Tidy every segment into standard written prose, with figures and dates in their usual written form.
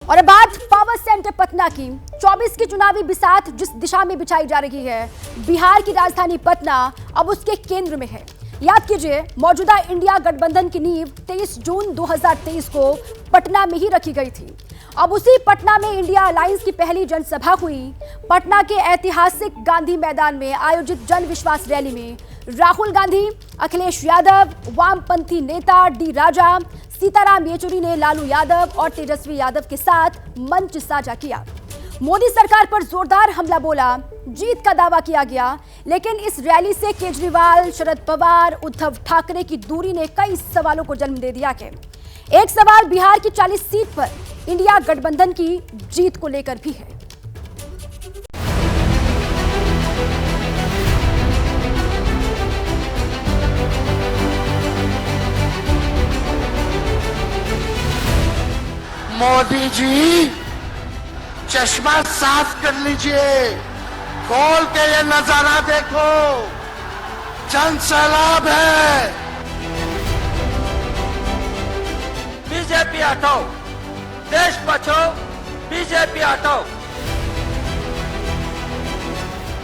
और बात power centre Patna की 24 की चुनावी बिसात जिस दिशा में बिछाई जा रही है, बिहार की राजधानी पटना अब उसके केंद्र में है। याद कीजिए, मौजूदा इंडिया गठबंधन की नींव 23 जून 2023 को पटना में ही रखी गई थी। अब उसी पटना में इंडिया अलायंस की पहली जनसभा हुई। पटना के ऐतिहासिक गांधी मैदान में आयोजित जन विश्वास रैली में राहुल गांधी, अखिलेश यादव, वामपंथी नेता डी राजा, सीताराम येचुरी ने लालू यादव और तेजस्वी यादव के साथ मंच साझा किया। मोदी सरकार पर जोरदार हमला बोला, जीत का दावा किया गया। लेकिन इस रैली से केजरीवाल, शरद पवार, उद्धव ठाकरे की दूरी ने कई सवालों को जन्म दे दिया है। एक सवाल बिहार की 40 सीट पर इंडिया गठबंधन की जीत को लेकर भी है। मोदी जी, चश्मा साफ कर लीजिए, खोल के ये नजारा देखो, जन सैलाब है। बीजेपी हटाओ, देश बचाओ, बीजेपी हटाओ।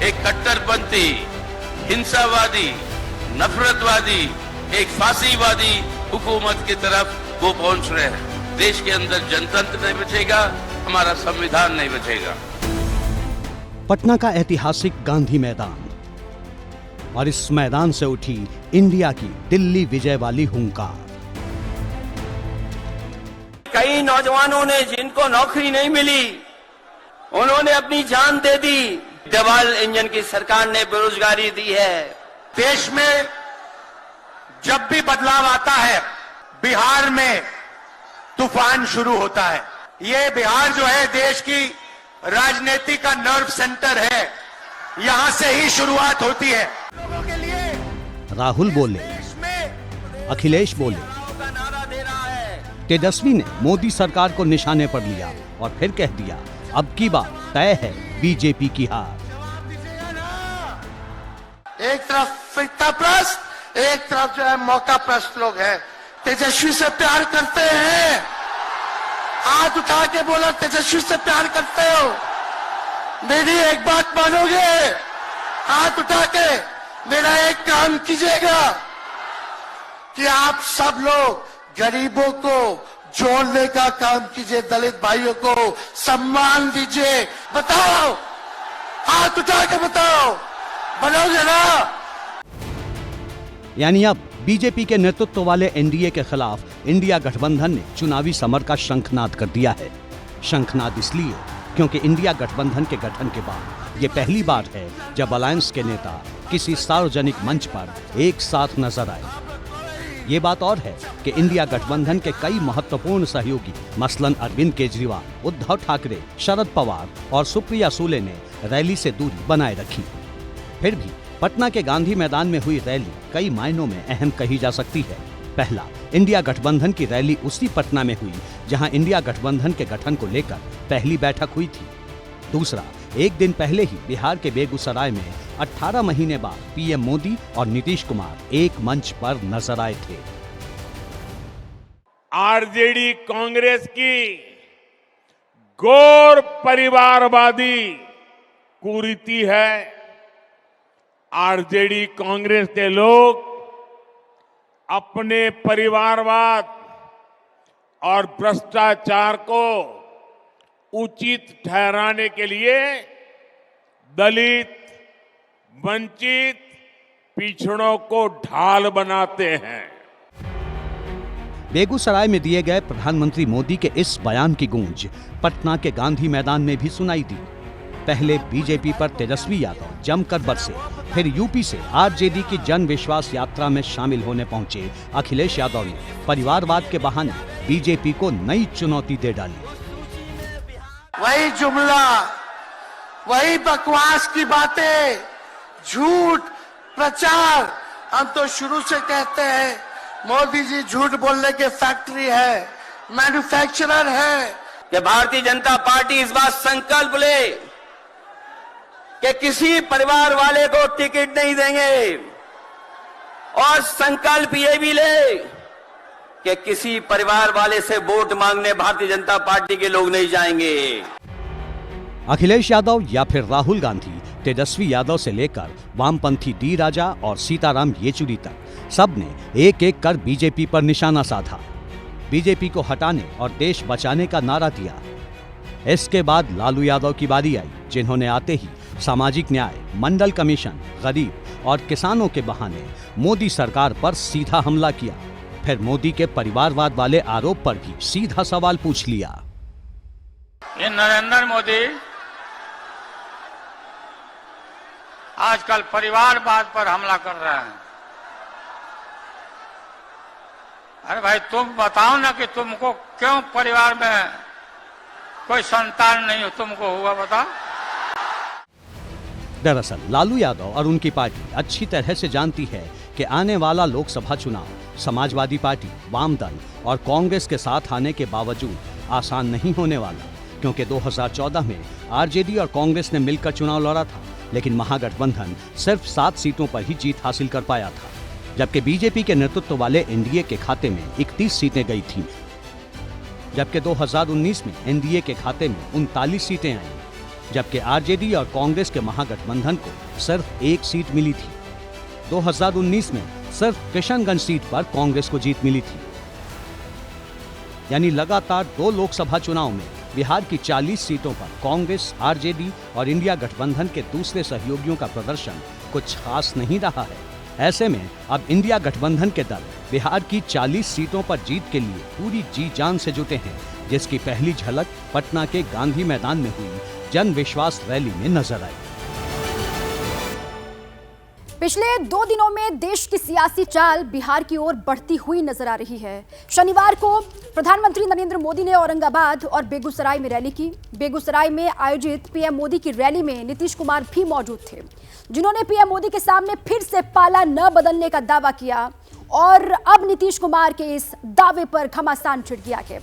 एक कट्टरपंथी, हिंसावादी, नफरतवादी, एक फांसीवादी हुकूमत की तरफ वो पहुंच रहे हैं। देश के अंदर जनतंत्र नहीं बचेगा, हमारा संविधान नहीं बचेगा। पटना का ऐतिहासिक गांधी मैदान, और इस मैदान से उठी इंडिया की दिल्ली विजय वाली हुंकार। कई नौजवानों ने जिनको नौकरी नहीं मिली, उन्होंने अपनी जान दे दी। डबल इंजन की सरकार ने बेरोजगारी दी है। देश में जब भी बदलाव आता है, बिहार में तूफान शुरू होता है। ये बिहार जो है देश की राजनीति का नर्व सेंटर है, यहां से ही शुरुआत होती है। लोगों के लिए राहुल बोले, अखिलेश बोले, तेजस्वी ने मोदी सरकार को निशाने पर लिया और फिर कह दिया, अब की बात तय है बीजेपी की हार। एक तरफ फिरता प्रस्त, एक तरफ जो है मौका प्रस्त लोग हैं। तेजस्वी से प्यार करते हैं, हाथ उठा के बोला तेजस्वी से प्यार करते हो। मेरी एक बात मानोगे? हाथ उठा के मेरा एक काम कीजिएगा कि आप सब लोग गरीबों को जोड़ने का काम कीजिए, दलित भाइयों को सम्मान दीजिए। बताओ, हाथ उठा के बताओ, बनोगे ना? यानी अब बीजेपी के नेतृत्व वाले एनडीए के खिलाफ इंडिया गठबंधन ने चुनावी समर का शंखनाद कर दिया है। शंखनाद इसलिए क्योंकि इंडिया गठबंधन के गठन के बाद ये पहली बार है जब अलायंस के नेता किसी सार्वजनिक मंच पर एक साथ नजर आए। ये बात और है कि इंडिया गठबंधन के कई महत्वपूर्ण सहयोगी मसलन अरविंद केजरीवाल, उद्धव ठाकरे, शरद पवार और सुप्रिया सूले ने रैली से दूरी बनाए रखी। फिर भी पटना के गांधी मैदान में हुई रैली कई मायनों में अहम कही जा सकती है। पहला, इंडिया गठबंधन की रैली उसी पटना में हुई जहां इंडिया गठबंधन के गठन को लेकर पहली बैठक हुई थी। दूसरा, एक दिन पहले ही बिहार के बेगूसराय में 18 महीने बाद पीएम मोदी और नीतीश कुमार एक मंच पर नजर आए थे। आरजेडी कांग्रेस की गौर परिवारवादी कुरीति है। आरजेडी कांग्रेस के लोग अपने परिवारवाद और भ्रष्टाचार को उचित ठहराने के लिए दलित, वंचित, पिछड़ों को ढाल बनाते हैं। बेगूसराय में दिए गए प्रधानमंत्री मोदी के इस बयान की गूंज पटना के गांधी मैदान में भी सुनाई दी। पहले बीजेपी पर तेजस्वी यादव जमकर बरसे, फिर यूपी से आरजेडी की जन विश्वास यात्रा में शामिल होने पहुंचे अखिलेश यादव ने परिवारवाद के बहाने बीजेपी को नई चुनौती दे डाली। वही जुमला, वही बकवास की बातें, झूठ प्रचार। हम तो शुरू से कहते हैं मोदी जी झूठ बोलने के फैक्ट्री है, मैन्युफैक्चरर है। कि भारतीय जनता पार्टी इस बात संकल्प ले कि किसी परिवार वाले को टिकट नहीं देंगे, और संकल्प ये भी ले कि किसी परिवार वाले से वोट मांगने भारतीय जनता पार्टी के लोग नहीं जाएंगे। अखिलेश यादव या फिर राहुल गांधी, तेजस्वी यादव से लेकर वामपंथी डी राजा और सीताराम येचुरी तक सबने एक एक कर बीजेपी पर निशाना साधा, बीजेपी को हटाने और देश बचाने का नारा दिया। इसके बाद लालू यादव की बारी आई, जिन्होंने आते ही सामाजिक न्याय, मंडल कमीशन, गरीब और किसानों के बहाने मोदी सरकार पर सीधा हमला किया। फिर मोदी के परिवारवाद वाले आरोप पर भी सीधा सवाल पूछ लिया। ये नरेंद्र मोदी आजकल परिवारवाद पर हमला कर रहे हैं। अरे भाई तुम बताओ ना कि तुमको क्यों परिवार में कोई संतान नहीं तुमको हुआ, बताओ। दरअसल लालू यादव और उनकी पार्टी अच्छी तरह से जानती है कि आने वाला लोकसभा चुनाव समाजवादी पार्टी, वाम दल और कांग्रेस के साथ आने के बावजूद आसान नहीं होने वाला, क्योंकि 2014 में आरजेडी और कांग्रेस ने मिलकर चुनाव लड़ा था, लेकिन महागठबंधन सिर्फ 7 सीटों पर ही जीत हासिल कर पाया था, जबकि बीजेपी के नेतृत्व वाले एनडीए के खाते में 31 सीटें गई थीं, जबकि 2019 में एनडीए के खाते में 39 सीटें आईं, जबकि आरजेडी और कांग्रेस के महागठबंधन को सिर्फ 1 सीट मिली थी। 2019 में सिर्फ किशनगंज सीट पर कांग्रेस को जीत मिली थी। यानी लगातार 2 लोकसभा चुनाव में बिहार की 40 सीटों पर कांग्रेस, आरजेडी और इंडिया गठबंधन के दूसरे सहयोगियों का प्रदर्शन कुछ खास नहीं रहा है। ऐसे में अब इंडिया गठबंधन के दल बिहार की 40 सीटों पर जीत के लिए पूरी जी जान से जुटे हैं, जिसकी पहली झलक पटना के गांधी मैदान में हुई जन विश्वास रैली में नजर आई। पिछले 2 दिनों में देश की सियासी चाल बिहार की ओर बढ़ती हुई नजर आ रही है। शनिवार को प्रधानमंत्री नरेंद्र मोदी ने औरंगाबाद और बेगूसराय में रैली की। बेगूसराय में आयोजित पीएम मोदी की रैली में नीतीश कुमार भी मौजूद थे, जिन्होंने पीएम मोदी के सामने फिर से पाला न बदलने का दावा किया और अब नीतीश कुमार के इस दावे पर घमासान छिड़ गया है।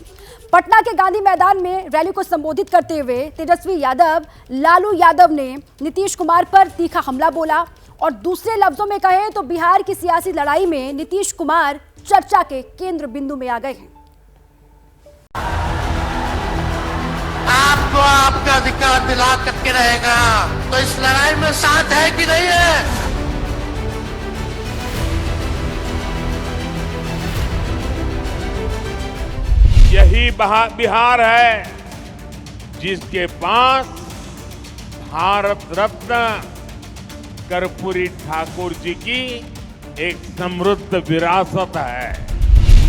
पटना के गांधी मैदान में रैली को संबोधित करते हुए तेजस्वी यादव, लालू यादव ने नीतीश कुमार पर तीखा हमला बोला और दूसरे लफ्जों में कहें तो बिहार की सियासी लड़ाई में नीतीश कुमार चर्चा के केंद्र बिंदु में आ गए हैं। आपको आपका अधिकार दिला करके रहेगा, तो इस लड़ाई में साथ है कि नहीं है? यही बिहार है जिसके पास भारत रत्न कर्पूरी ठाकुर जी की एक समृद्ध विरासत है।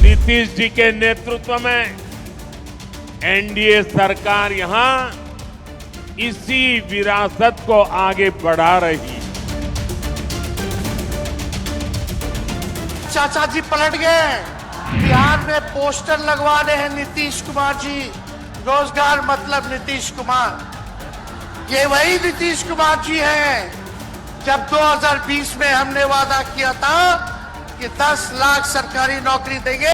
नीतीश जी के नेतृत्व में एनडीए सरकार यहां इसी विरासत को आगे बढ़ा रही। चाचा जी पलट गए, बिहार में पोस्टर लगवाने हैं नीतीश कुमार जी, रोजगार मतलब नीतीश कुमार। ये वही नीतीश कुमार जी हैं जब 2020 में हमने वादा किया था कि 10 लाख सरकारी नौकरी देंगे,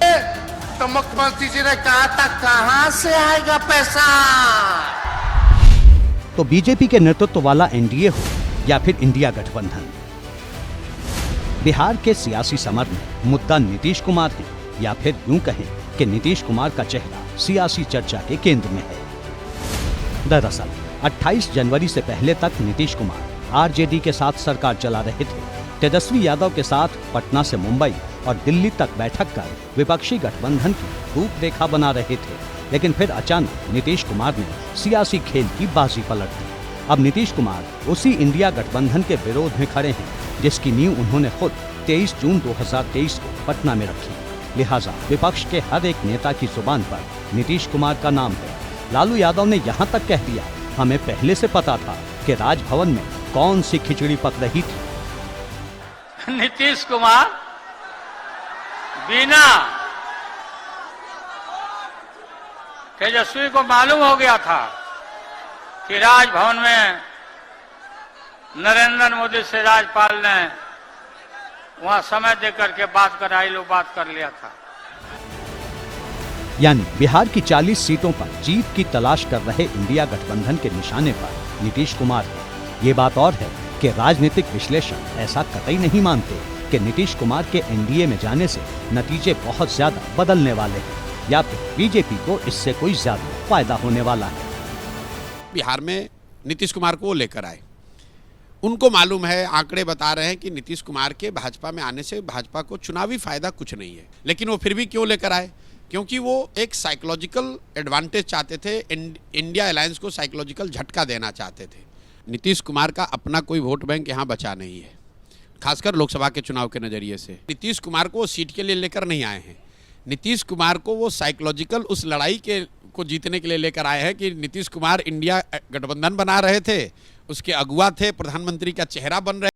तो मुख्यमंत्री जी ने कहा था कहां से आएगा पैसा। तो बीजेपी के नेतृत्व वाला एनडीए हो या फिर इंडिया गठबंधन, बिहार के सियासी समर में मुद्दा नीतीश कुमार है, या फिर यूं कहें कि नीतीश कुमार का चेहरा सियासी चर्चा के केंद्र में है। दरअसल 28 जनवरी से पहले तक नीतीश कुमार आरजेडी के साथ सरकार चला रहे थे। तेजस्वी यादव के साथ पटना से मुंबई और दिल्ली तक बैठक कर विपक्षी गठबंधन की रूपरेखा बना रहे थे, लेकिन फिर अचानक नीतीश कुमार ने सियासी खेल की बाजी पलट दी। अब नीतीश कुमार उसी इंडिया गठबंधन के विरोध में खड़े हैं, जिसकी नींव उन्होंने खुद 23 जून 2023 को पटना में रखी। लिहाजा विपक्ष के हर एक नेता की जुबान पर नीतीश कुमार का नाम है। लालू यादव ने यहाँ तक कह दिया, हमें पहले से पता था कि राजभवन में कौन सी खिचड़ी पक रही थी। नीतीश कुमार बिना तेजस्वी को मालूम हो गया था कि राजभवन में नरेंद्र मोदी से राज्यपाल ने वहां समय देकर के बात कराई, लोग बात कर लिया था। यानी बिहार की 40 सीटों पर जीत की तलाश कर रहे इंडिया गठबंधन के निशाने पर नीतीश कुमार है। ये बात और है कि राजनीतिक विश्लेषक ऐसा कतई नहीं मानते कि नीतीश कुमार के एनडीए में जाने से नतीजे बहुत ज्यादा बदलने वाले हैं या फिर बीजेपी को इससे कोई ज्यादा फायदा होने वाला है। बिहार में नीतीश कुमार को वो लेकर आए, उनको मालूम है, आंकड़े बता रहे हैं कि नीतीश कुमार के भाजपा में आने से भाजपा को चुनावी फायदा कुछ नहीं है, लेकिन वो फिर भी क्यों लेकर आए? क्योंकि वो एक साइकोलॉजिकल एडवांटेज चाहते थे, इंडिया अलायंस को साइकोलॉजिकल झटका देना चाहते थे। नीतीश कुमार का अपना कोई वोट बैंक यहाँ बचा नहीं है, खासकर लोकसभा के चुनाव के नजरिए से। नीतीश कुमार को वो सीट के लिए लेकर नहीं आए हैं, नीतीश कुमार को वो साइकोलॉजिकल उस लड़ाई को जीतने के लिए लेकर आए हैं कि नीतीश कुमार इंडिया गठबंधन बना रहे थे, उसके अगुआ थे, प्रधानमंत्री का चेहरा बन रहे।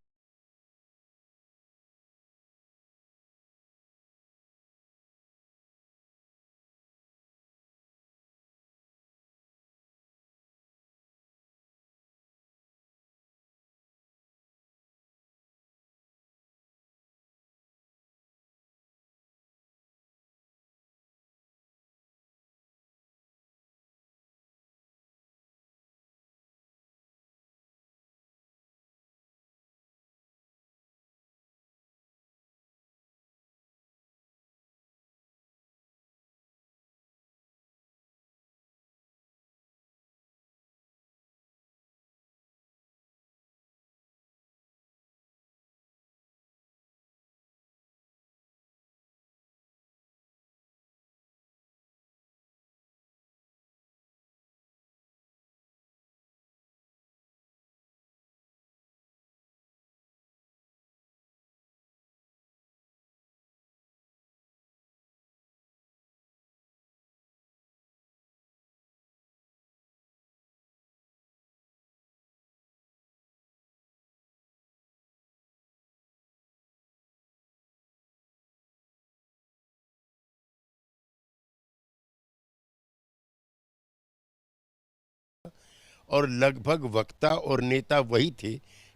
और लगभग वक्ता और नेता वही थे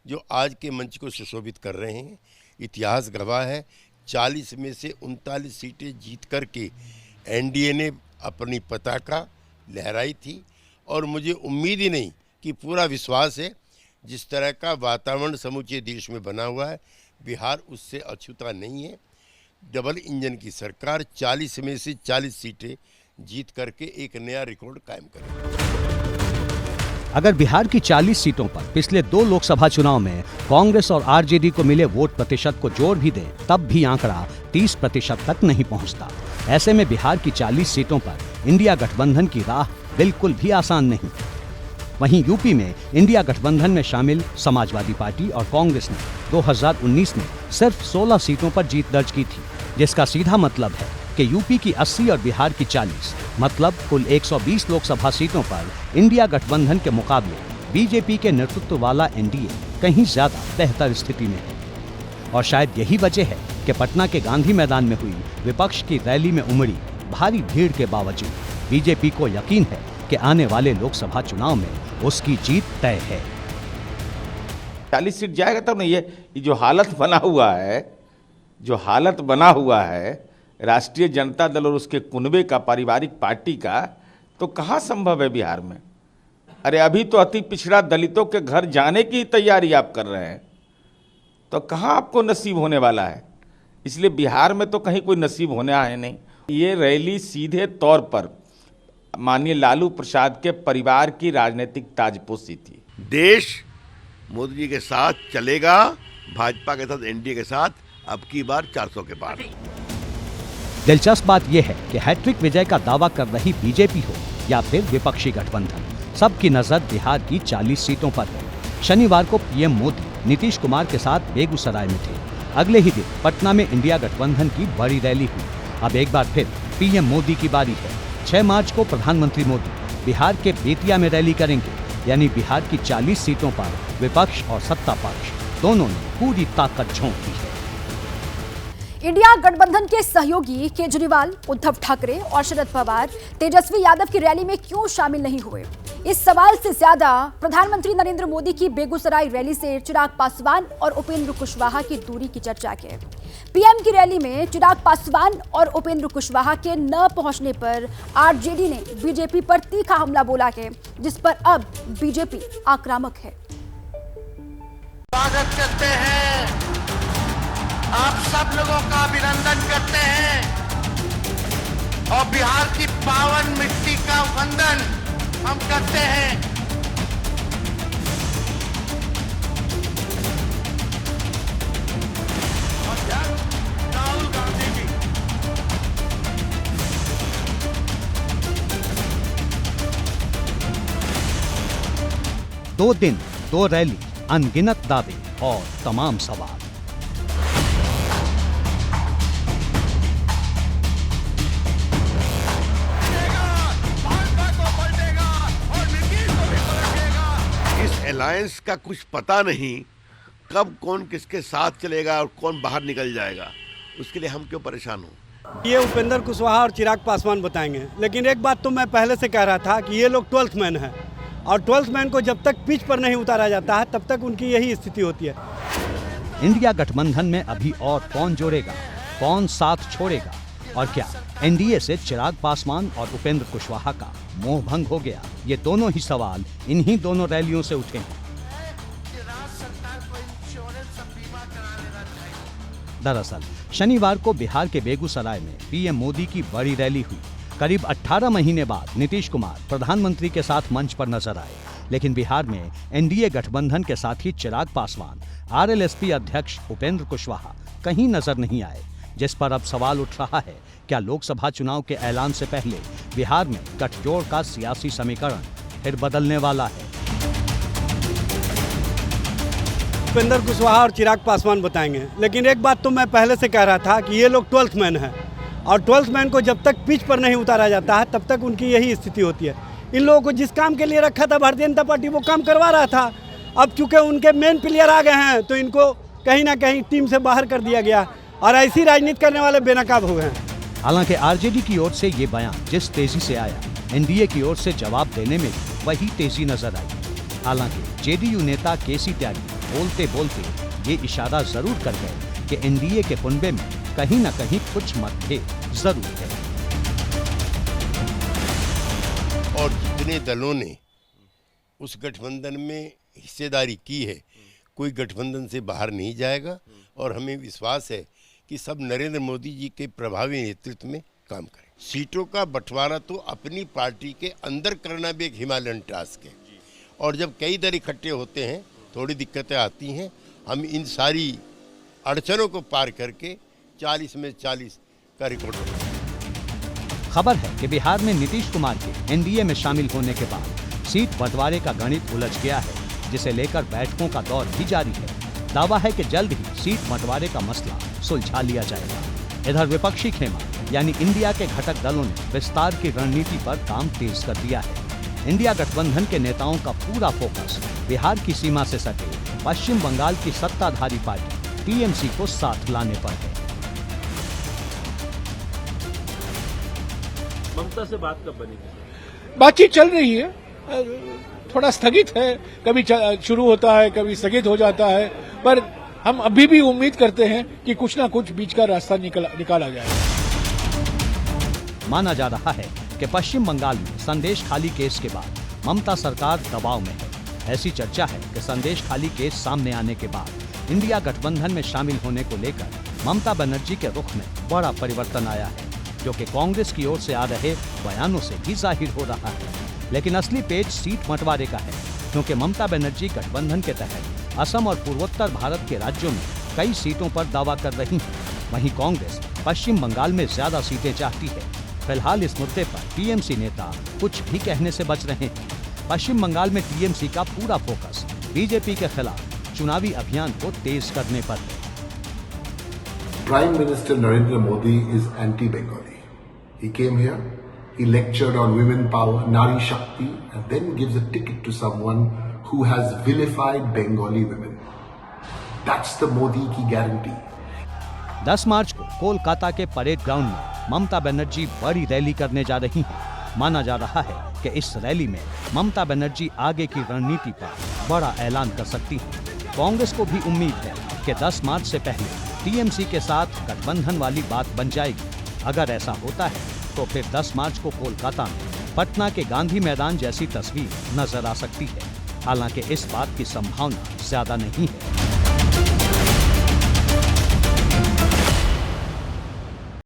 जो आज के मंच को सुशोभित कर रहे हैं। इतिहास गवाह है, 40 में से 39 सीटें जीत करके एनडीए ने अपनी पताका लहराई थी और मुझे उम्मीद ही नहीं कि पूरा विश्वास है, जिस तरह का वातावरण समूचे देश में बना हुआ है, बिहार उससे अछूता नहीं है। डबल इंजन की सरकार 40 में से 40 सीटें जीत करके एक नया रिकॉर्ड कायम करेगी। अगर बिहार की 40 सीटों पर पिछले 2 लोकसभा चुनाव में कांग्रेस और आरजेडी को मिले वोट प्रतिशत को जोड़ भी दें, तब भी आंकड़ा 30% तक नहीं पहुंचता। ऐसे में बिहार की 40 सीटों पर इंडिया गठबंधन की राह बिल्कुल भी आसान नहीं। वहीं यूपी में इंडिया गठबंधन में शामिल समाजवादी पार्टी और कांग्रेस ने 2019 में सिर्फ 16 सीटों पर जीत दर्ज की थी, जिसका सीधा मतलब है कि यूपी की 80 और बिहार की 40, मतलब कुल 120 लोकसभा सीटों पर इंडिया गठबंधन के मुकाबले बीजेपी के नेतृत्व वाला एनडीए कहीं ज्यादा बेहतर स्थिति में है। और शायद यही वजह है कि पटना के गांधी मैदान में हुई विपक्ष की रैली में उमड़ी भारी भीड़ के बावजूद बीजेपी को यकीन है कि आने वाले लोकसभा चुनाव में उसकी जीत तय है। 40 सीट जाएगा तब नहीं। ये जो हालत बना हुआ है राष्ट्रीय जनता दल और उसके कुनबे का, पारिवारिक पार्टी का, तो कहाँ संभव है बिहार में? अरे अभी तो अति पिछड़ा दलितों के घर जाने की तैयारी आप कर रहे हैं, तो कहाँ आपको नसीब होने वाला है? इसलिए बिहार में तो कहीं कोई नसीब होने आए नहीं। ये रैली सीधे तौर पर माननीय लालू प्रसाद के परिवार की राजनीतिक ताजपोशी थी। देश मोदी जी के साथ चलेगा, भाजपा के साथ, एनडीए के साथ, अब की बार 400 के पार। दिलचस्प बात यह है कि हैट्रिक विजय का दावा कर रही बीजेपी हो या फिर विपक्षी गठबंधन, सबकी नजर बिहार की 40 सीटों पर है। शनिवार को पीएम मोदी नीतीश कुमार के साथ बेगूसराय में थे। अगले ही दिन पटना में इंडिया गठबंधन की बड़ी रैली हुई। अब एक बार फिर पीएम मोदी की बारी है। 6 मार्च को प्रधानमंत्री मोदी बिहार के बेतिया में रैली करेंगे, यानी बिहार की 40 सीटों पर विपक्ष और सत्ता पक्ष दोनों ने पूरी ताकत झोंक दी है। इंडिया गठबंधन के सहयोगी केजरीवाल, उद्धव ठाकरे और शरद पवार तेजस्वी यादव की रैली में क्यों शामिल नहीं हुए? इस सवाल से ज्यादा प्रधानमंत्री नरेंद्र मोदी की बेगूसराय रैली से चिराग पासवान और उपेंद्र कुशवाहा की दूरी की चर्चा है। पीएम की रैली में चिराग पासवान और उपेंद्र कुशवाहा के न पहुंचने पर आरजेडी ने बीजेपी पर तीखा हमला बोला है, जिस पर अब बीजेपी आक्रामक है। स्वागत करते हैं आप सब लोगों का अभिनंदन करते हैं और बिहार की पावन मिट्टी का वंदन हम करते हैं। राहुल गांधी जी, 2 दिन 2 रैली, अनगिनत दावे और तमाम सवाल। इस अलायंस का कुछ पता नहीं कब कौन किसके साथ चलेगा और कौन बाहर निकल जाएगा, उसके लिए हम क्यों परेशान हो। ये उपेंद्र कुशवाहा और चिराग पासवान बताएंगे, लेकिन एक बात तो मैं पहले से कह रहा था कि ये लोग 12th मैन हैं और 12th मैन को जब तक पिच पर नहीं उतारा जाता है तब तक उनकी यही स्थिति होती है। इंडिया गठबंधन में अभी और कौन जोड़ेगा, कौन साथ छोड़ेगा, और क्या एनडीए से चिराग पासवान और उपेंद्र कुशवाहा का मोह भंग हो गया? ये दोनों ही सवाल इन्हीं दोनों रैलियों से उठे हैं। दरअसल शनिवार को बिहार के बेगूसराय में पीएम मोदी की बड़ी रैली हुई। करीब 18 महीने बाद नीतीश कुमार प्रधानमंत्री के साथ मंच पर नजर आए, लेकिन बिहार में एनडीए गठबंधन के साथ ही चिराग पासवान, आरएलएसपी अध्यक्ष उपेंद्र कुशवाहा कहीं नजर नहीं आए, जिस पर अब सवाल उठ रहा है, क्या लोकसभा चुनाव के ऐलान से पहले बिहार में गठजोड़ का सियासी समीकरण फिर बदलने वाला है? उपेंद्र कुशवाहा और चिराग पासवान बताएंगे, लेकिन एक बात तो मैं पहले से कह रहा था कि ये लोग 12th मैन हैं और 12th मैन को जब तक पिच पर नहीं उतारा जाता है तब तक उनकी यही स्थिति होती है। इन लोगों को जिस काम के लिए रखा था भारतीय जनता पार्टी वो काम करवा रहा था। अब चूंकि उनके मेन प्लेयर आ गए हैं तो इनको कहीं ना कहीं टीम से बाहर कर दिया गया और ऐसी राजनीति करने वाले बेनकाब हो गए हैं। हालांकि आरजेडी की ओर से ये बयान जिस तेजी से आया, एनडीए की ओर से जवाब देने में भी वही तेजी नजर आई। हालांकि जेडीयू नेता केसी त्यागी बोलते बोलते ये इशारा जरूर कर गए कि एनडीए के कुनबे में कहीं न कहीं कुछ मतभेद जरूर है। और जितने दलों ने उस गठबंधन में हिस्सेदारी की है, कोई गठबंधन से बाहर नहीं जाएगा और हमें विश्वास है कि सब नरेंद्र मोदी जी के प्रभावी नेतृत्व में काम करें। सीटों का बंटवारा तो अपनी पार्टी के अंदर करना भी एक हिमालयन टास्क है और जब कई दल इकट्ठे होते हैं थोड़ी दिक्कतें आती हैं। हम इन सारी अड़चनों को पार करके 40 में 40 का रिकॉर्ड बनाएंगे। खबर है कि बिहार में नीतीश कुमार के एनडीए में शामिल होने के बाद सीट बंटवारे का गणित उलझ गया है, जिसे लेकर बैठकों का दौर भी जारी है। दावा है कि जल्द ही सीट बंटवारे का मसला सुलझा लिया जाएगा। इधर विपक्षी खेमा यानी इंडिया के घटक दलों ने विस्तार की रणनीति पर काम तेज कर दिया है। इंडिया गठबंधन के नेताओं का पूरा फोकस बिहार की सीमा से सटे पश्चिम बंगाल की सत्ताधारी पार्टी टीएमसी को साथ लाने पर है। ममता से बात कब बनेगी? बातचीत चल रही है, थोड़ा स्थगित है, कभी शुरू होता है कभी स्थगित हो जाता है, पर हम अभी भी उम्मीद करते हैं कि कुछ ना कुछ बीच का रास्ता निकाला जाए। माना जा रहा है कि पश्चिम बंगाल में संदेश खाली केस के बाद ममता सरकार दबाव में है। ऐसी चर्चा है कि संदेश खाली केस सामने आने के बाद इंडिया गठबंधन में शामिल होने को लेकर ममता बनर्जी के रुख में बड़ा परिवर्तन आया है, जो कि कांग्रेस की ओर से आ रहे बयानों से भी जाहिर हो रहा है। लेकिन असली पेच सीट बंटवारे का है, क्योंकि ममता बनर्जी गठबंधन के तहत असम और पूर्वोत्तर भारत के राज्यों में कई सीटों पर दावा कर रही है। वहीं कांग्रेस पश्चिम बंगाल में ज्यादा सीटें चाहती है। फिलहाल इस मुद्दे पर टीएमसी नेता कुछ भी कहने से बच रहे हैं। पश्चिम बंगाल में टीएमसी का पूरा फोकस बीजेपी के खिलाफ चुनावी अभियान को तेज करने पर है। Prime Minister Narendra Modi is anti-Bengali. He came here, he lectured on women power, Nari Shakti, and then gives a ticket to someone who has vilified Bengali women. That's the Modi की guarantee. 10 मार्च को कोलकाता के parade ground में ममता बनर्जी बड़ी rally करने जा रही हैं। माना जा रहा है कि इस रैली में ममता बनर्जी आगे की रणनीति पर बड़ा ऐलान कर सकती हैं। कांग्रेस को भी उम्मीद है कि 10 मार्च से पहले टीएमसी के साथ गठबंधन वाली बात बन जाएगी। अगर ऐसा होता है तो फिर 10 मार्च को कोलकाता में पटना के गांधी मैदान जैसी तस्वीर नजर आ सकती है। हालांकि इस बात की संभावना ज्यादा नहीं है।